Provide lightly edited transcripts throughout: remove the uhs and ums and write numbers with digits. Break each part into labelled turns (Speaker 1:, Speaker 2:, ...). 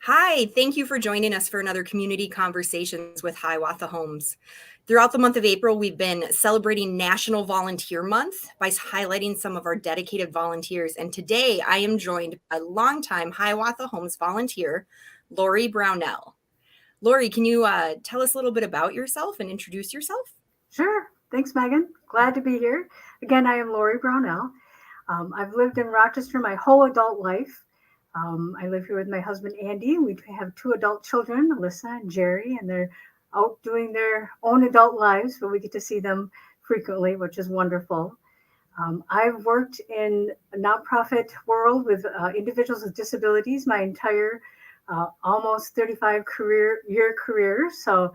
Speaker 1: Hi, thank you for joining us for another Community Conversations with Hiawatha Homes. Throughout the month of April, we've been celebrating National Volunteer Month by highlighting some of our dedicated volunteers. And today I am joined by longtime Hiawatha Homes volunteer, Laurie Brownell. Laurie, can you tell us a little bit about yourself and introduce yourself?
Speaker 2: Sure. Thanks, Megan. Glad to be here. Again, I am Laurie Brownell. I've lived in Rochester my whole adult life. I live here with my husband, Andy. We have two adult children, Alyssa and Jerry, and they're out doing their own adult lives, but we get to see them frequently, which is wonderful. I've worked in a nonprofit world with individuals with disabilities my entire almost 35 year career. So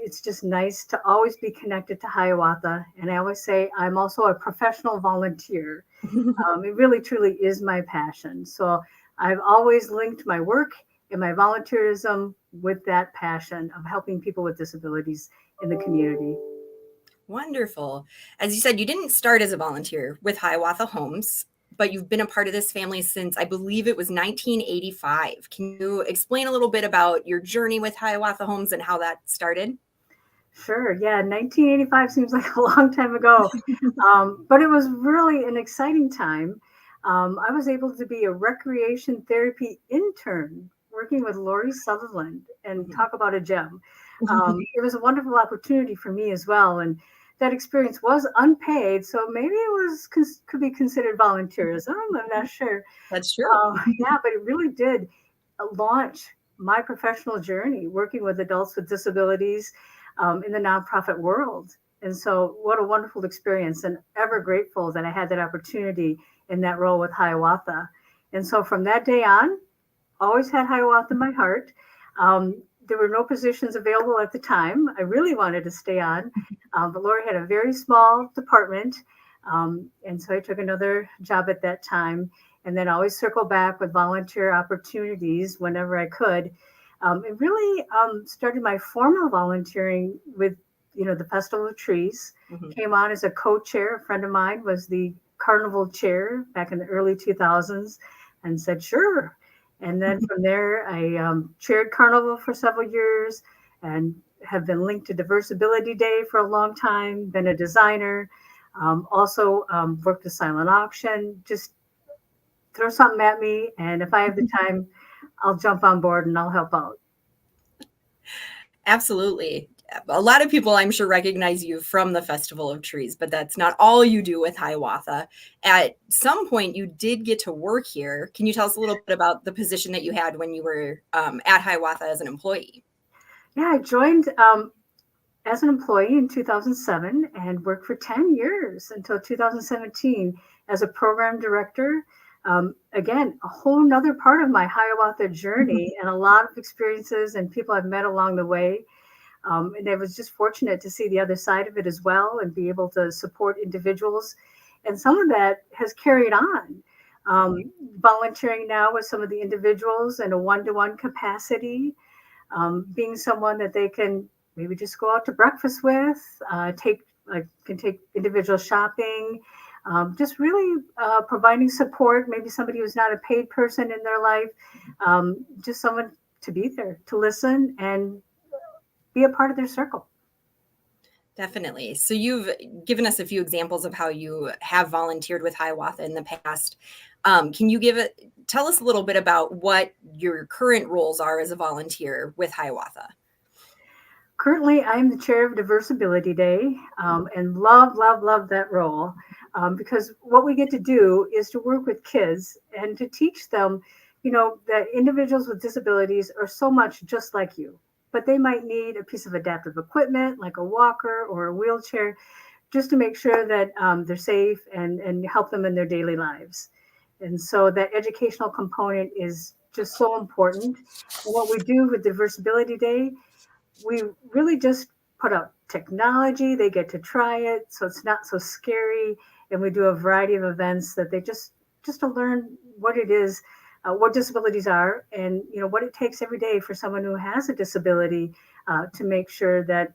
Speaker 2: it's just nice to always be connected to Hiawatha. And I always say I'm also a professional volunteer. It really, truly is my passion. So I've always linked my work and my volunteerism with that passion of helping people with disabilities in the community.
Speaker 1: Wonderful. As you said, you didn't start as a volunteer with Hiawatha Homes, but you've been a part of this family since I believe it was 1985. Can you explain a little bit about your journey with Hiawatha Homes and how that started?
Speaker 2: Sure. Yeah. 1985 seems like a long time ago, but it was really an exciting time. I was able to be a recreation therapy intern working with Laurie Sutherland and talk about a gem. It was a wonderful opportunity for me as well. And that experience was unpaid, so maybe it was could be considered volunteerism. I'm not sure.
Speaker 1: That's true.
Speaker 2: Yeah, but it really did launch my professional journey working with adults with disabilities in the nonprofit world. And so, what a wonderful experience, and ever grateful that I had that opportunity in that role with Hiawatha. And so, from that day on, always had Hiawatha in my heart. There were no positions available at the time. I really wanted to stay on, but Lori had a very small department. And so I took another job at that time and then always circle back with volunteer opportunities whenever I could. It really started my formal volunteering with, the Festival of Trees. Came on as a co-chair. A friend of mine was the carnival chair back in the early 2000s and said, sure. And then from there, I chaired Carnival for several years and have been linked to Diversibility Day for a long time, been a designer, also worked a silent auction. Just throw something at me, and if I have the time, I'll jump on board and I'll help out.
Speaker 1: Absolutely. A lot of people, I'm sure, recognize you from the Festival of Trees, but that's not all you do with Hiawatha. At some point, you did get to work here. Can you tell us a little bit about the position that you had when you were at Hiawatha as an employee?
Speaker 2: Yeah, I joined as an employee in 2007 and worked for 10 years until 2017 as a program director. Again, a whole nother part of my Hiawatha journey and a lot of experiences and people I've met along the way. And I was just fortunate to see the other side of it as well and be able to support individuals. And some of that has carried on. Volunteering now with some of the individuals in a one-to-one capacity, being someone that they can maybe just go out to breakfast with, can take individual shopping, just really providing support. Maybe somebody who's not a paid person in their life, just someone to be there, to listen and be a part of their circle.
Speaker 1: Definitely. So you've given us a few examples of how you have volunteered with Hiawatha in the past. Can you tell us a little bit about what your current roles are as a volunteer with Hiawatha?
Speaker 2: Currently, I'm the chair of Diversibility Day and love that role because what we get to do is to work with kids and to teach them, that individuals with disabilities are so much just like you, but they might need a piece of adaptive equipment like a walker or a wheelchair just to make sure that they're safe and help them in their daily lives. And so that educational component is just so important. And what we do with Diversibility Day, we really just put out technology. They get to try it, so it's not so scary. And we do a variety of events that they just to learn what it is, what disabilities are, and what it takes every day for someone who has a disability to make sure that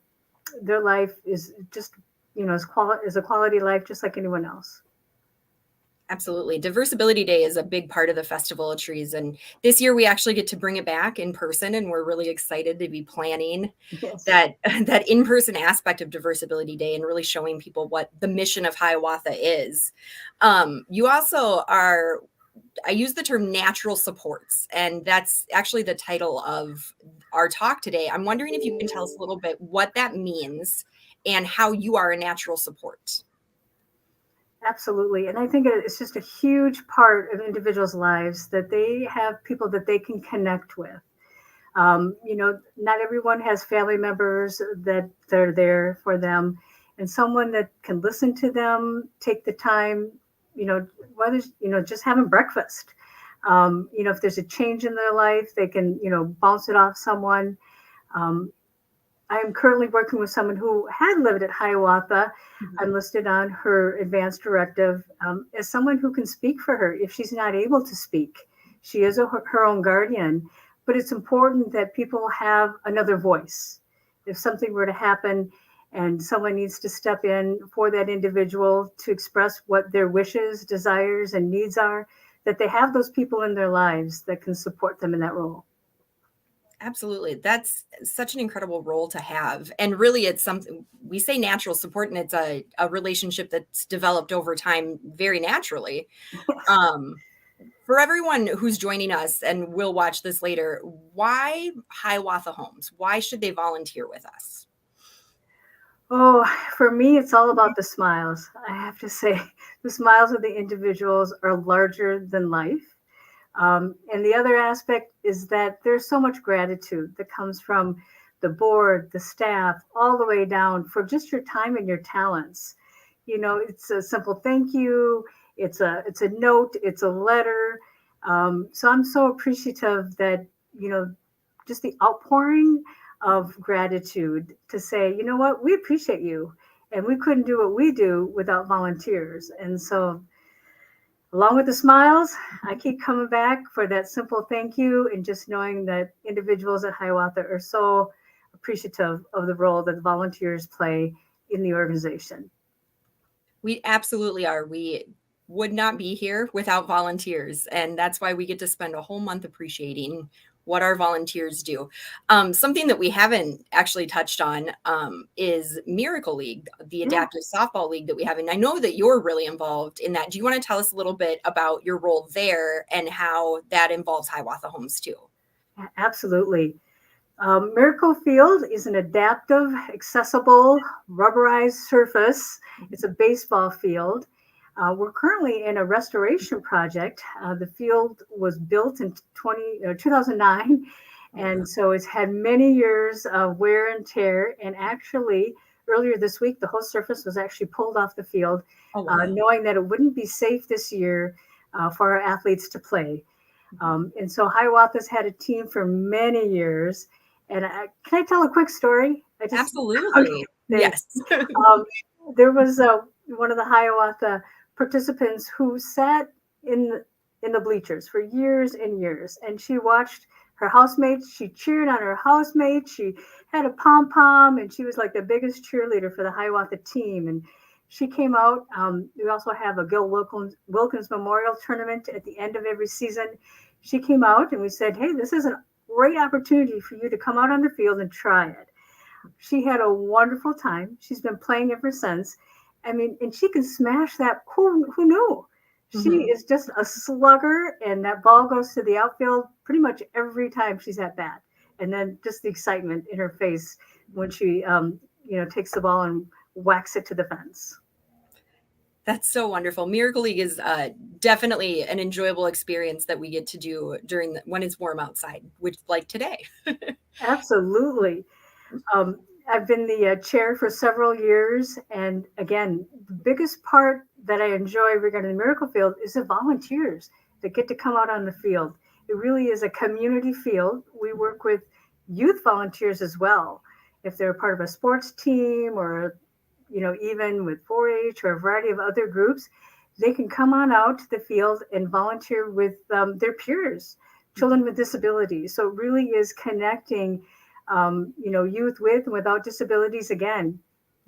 Speaker 2: their life is just as a quality life, just like anyone else.
Speaker 1: Absolutely. Diversibility Day is a big part of the Festival of Trees. And this year we actually get to bring it back in person. And we're really excited to be planning
Speaker 2: Yes.
Speaker 1: that that in-person aspect of Diversibility Day and really showing people what the mission of Hiawatha is. You also are, I use the term natural supports, and that's actually the title of our talk today. I'm wondering if you can tell us a little bit what that means and how you are a natural support.
Speaker 2: Absolutely. And I think it's just a huge part of individuals' lives that they have people that they can connect with. Not everyone has family members that are there for them, and someone that can listen to them, take the time, whether, just having breakfast. If there's a change in their life, they can, bounce it off someone. Um, I'm currently working with someone who had lived at Hiawatha. I'm
Speaker 1: Mhm.
Speaker 2: listed on her advance directive as someone who can speak for her if she's not able to speak. She is her own guardian, but it's important that people have another voice. If something were to happen and someone needs to step in for that individual to express what their wishes, desires, and needs are, that they have those people in their lives that can support them in that role.
Speaker 1: Absolutely. That's such an incredible role to have. And really, it's something we say natural support, and it's a relationship that's developed over time very naturally. Um, for everyone who's joining us and will watch this later, why Hiawatha Homes? Why should they volunteer with us?
Speaker 2: Oh, for me, it's all about the smiles. I have to say, the smiles of the individuals are larger than life. And the other aspect is that there's so much gratitude that comes from the board, the staff, all the way down for just your time and your talents. It's a simple thank you. It's a note. It's a letter. So I'm so appreciative that just the outpouring of gratitude to say, you know what, we appreciate you, and we couldn't do what we do without volunteers. And so along with the smiles, I keep coming back for that simple thank you and just knowing that individuals at Hiawatha are so appreciative of the role that the volunteers play in the organization.
Speaker 1: We absolutely are. We would not be here without volunteers. And that's why we get to spend a whole month appreciating what our volunteers do. Something that we haven't actually touched on is Miracle League, the
Speaker 2: Yeah,
Speaker 1: adaptive softball league that we have. And I know that you're really involved in that. Do you want to tell us a little bit about your role there and how that involves Hiawatha Homes too?
Speaker 2: absolutely. Miracle Field is an adaptive, accessible, rubberized surface. It's a baseball field. We're currently in a restoration project. The field was built in 2009,
Speaker 1: Oh, wow.
Speaker 2: and so it's had many years of wear and tear. And actually, earlier this week, the whole surface was actually pulled off the field,
Speaker 1: Oh, wow.
Speaker 2: knowing that it wouldn't be safe this year for our athletes to play. And so Hiawatha's had a team for many years. And can I tell a quick story? I just okay,
Speaker 1: Absolutely.
Speaker 2: thanks.
Speaker 1: Yes.
Speaker 2: Um, there was one of the Hiawatha participants who sat in the bleachers for years and years, and she watched her housemates. She cheered on her housemates. She had a pom pom, and she was like the biggest cheerleader for the Hiawatha team. And she came out. We also have a Wilkins Memorial Tournament at the end of every season. She came out, and we said, "Hey, this is a great opportunity for you to come out on the field and try it." She had a wonderful time. She's been playing ever since. I mean, and she can smash that. Who knew? She
Speaker 1: Mhm.
Speaker 2: is just a slugger, and that ball goes to the outfield pretty much every time she's at bat. And then just the excitement in her face when she, takes the ball and whacks it to the fence.
Speaker 1: That's so wonderful. Miracle League is definitely an enjoyable experience that we get to do during when it's warm outside, which like today.
Speaker 2: Absolutely. I've been the chair for several years, and again, the biggest part that I enjoy regarding the Miracle Field is the volunteers that get to come out on the field. It really is a community field. We work with youth volunteers as well. If they're part of a sports team or even with 4-H or a variety of other groups, they can come on out to the field and volunteer with their peers, children with disabilities. So it really is connecting, youth with and without disabilities again,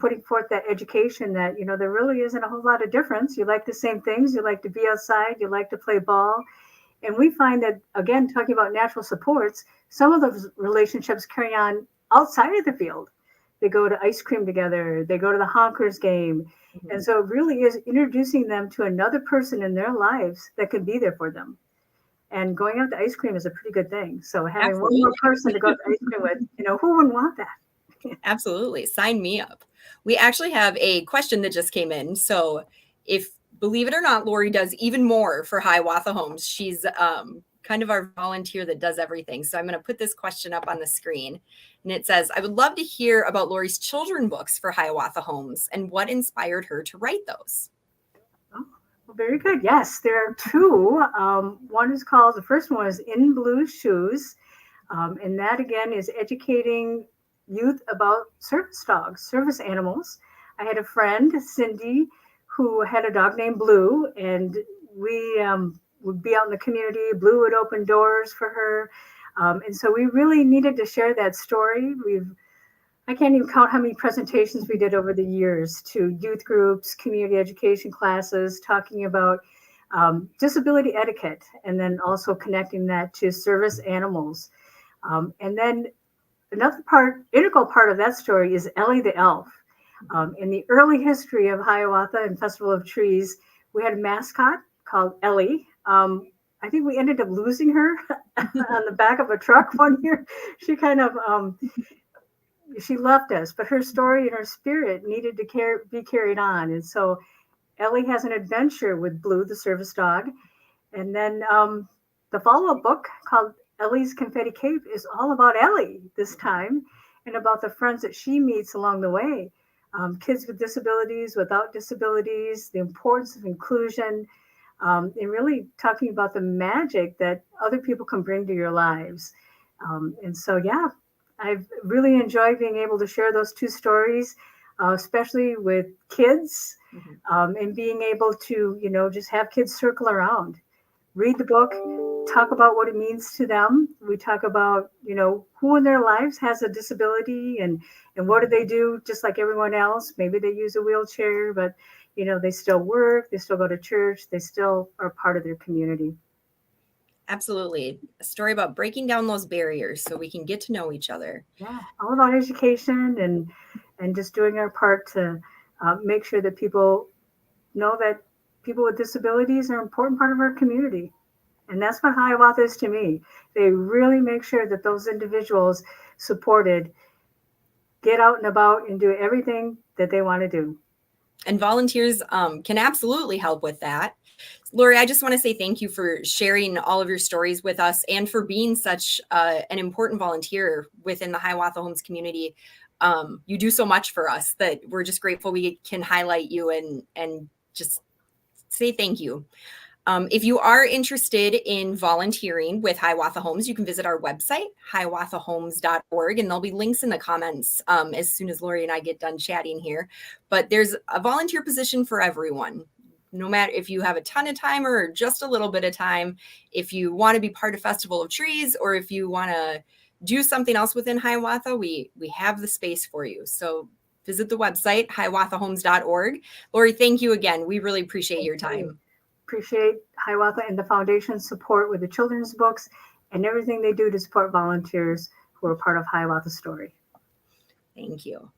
Speaker 2: putting forth that education that, there really isn't a whole lot of difference. You like the same things. You like to be outside. You like to play ball. And we find that, again, talking about natural supports, some of those relationships carry on outside of the field. They go to ice cream together. They go to the Honkers game.
Speaker 1: Mhm.
Speaker 2: And so it really is introducing them to another person in their lives that can be there for them. And going out to ice cream is a pretty good thing. So having one more
Speaker 1: Absolutely.
Speaker 2: person to go out to ice cream with, who wouldn't want that?
Speaker 1: Absolutely. Sign me up. We actually have a question that just came in. So if, believe it or not, Laurie does even more for Hiawatha Homes. She's kind of our volunteer that does everything. So I'm going to put this question up on the screen. And it says, I would love to hear about Laurie's children books for Hiawatha Homes and what inspired her to write those.
Speaker 2: Oh, well, very good. Yes, there are two. The first one is In Blue Shoes. And that again is educating youth about service dogs, service animals. I had a friend, Cindy, who had a dog named Blue, and we would be out in the community. Blue would open doors for her. And so we really needed to share that story. I can't even count how many presentations we did over the years to youth groups, community education classes, talking about disability etiquette, and then also connecting that to service animals. And then another integral part of that story is Ellie the Elf. In the early history of Hiawatha and Festival of Trees, we had a mascot called Ellie. I think we ended up losing her on the back of a truck one year. She kind of she left us, but her story and her spirit needed to be carried on. And so Ellie has an adventure with Blue, the service dog. And then the follow-up book called Ellie's Confetti Cape is all about Ellie this time and about the friends that she meets along the way. Kids with disabilities, without disabilities, the importance of inclusion, and really talking about the magic that other people can bring to your lives. And so, yeah, I've really enjoyed being able to share those two stories, especially with kids, and being able to, just have kids circle around, read the book, talk about what it means to them. We talk about, who in their lives has a disability and what do they do just like everyone else. Maybe they use a wheelchair, but, they still work, they still go to church, they still are part of their community.
Speaker 1: Absolutely. A story about breaking down those barriers so we can get to know each other.
Speaker 2: Yeah, all about education and just doing our part to make sure that people know that people with disabilities are an important part of our community. And that's what Hiawatha is to me. They really make sure that those individuals supported get out and about and do everything that they want to do.
Speaker 1: And volunteers can absolutely help with that. Laurie, I just want to say thank you for sharing all of your stories with us and for being such an important volunteer within the Hiawatha Homes community. You do so much for us that we're just grateful we can highlight you and just say thank you. If you are interested in volunteering with Hiawatha Homes, you can visit our website, hiawathahomes.org, and there'll be links in the comments as soon as Laurie and I get done chatting here. But there's a volunteer position for everyone. No matter if you have a ton of time or just a little bit of time, if you want to be part of Festival of Trees, or if you want to do something else within Hiawatha, we have the space for you. So visit the website, hiawathahomes.org. Laurie, thank you again. We really appreciate your time.
Speaker 2: Appreciate Hiawatha and the Foundation's support with the children's books and everything they do to support volunteers who are part of Hiawatha's story.
Speaker 1: Thank you.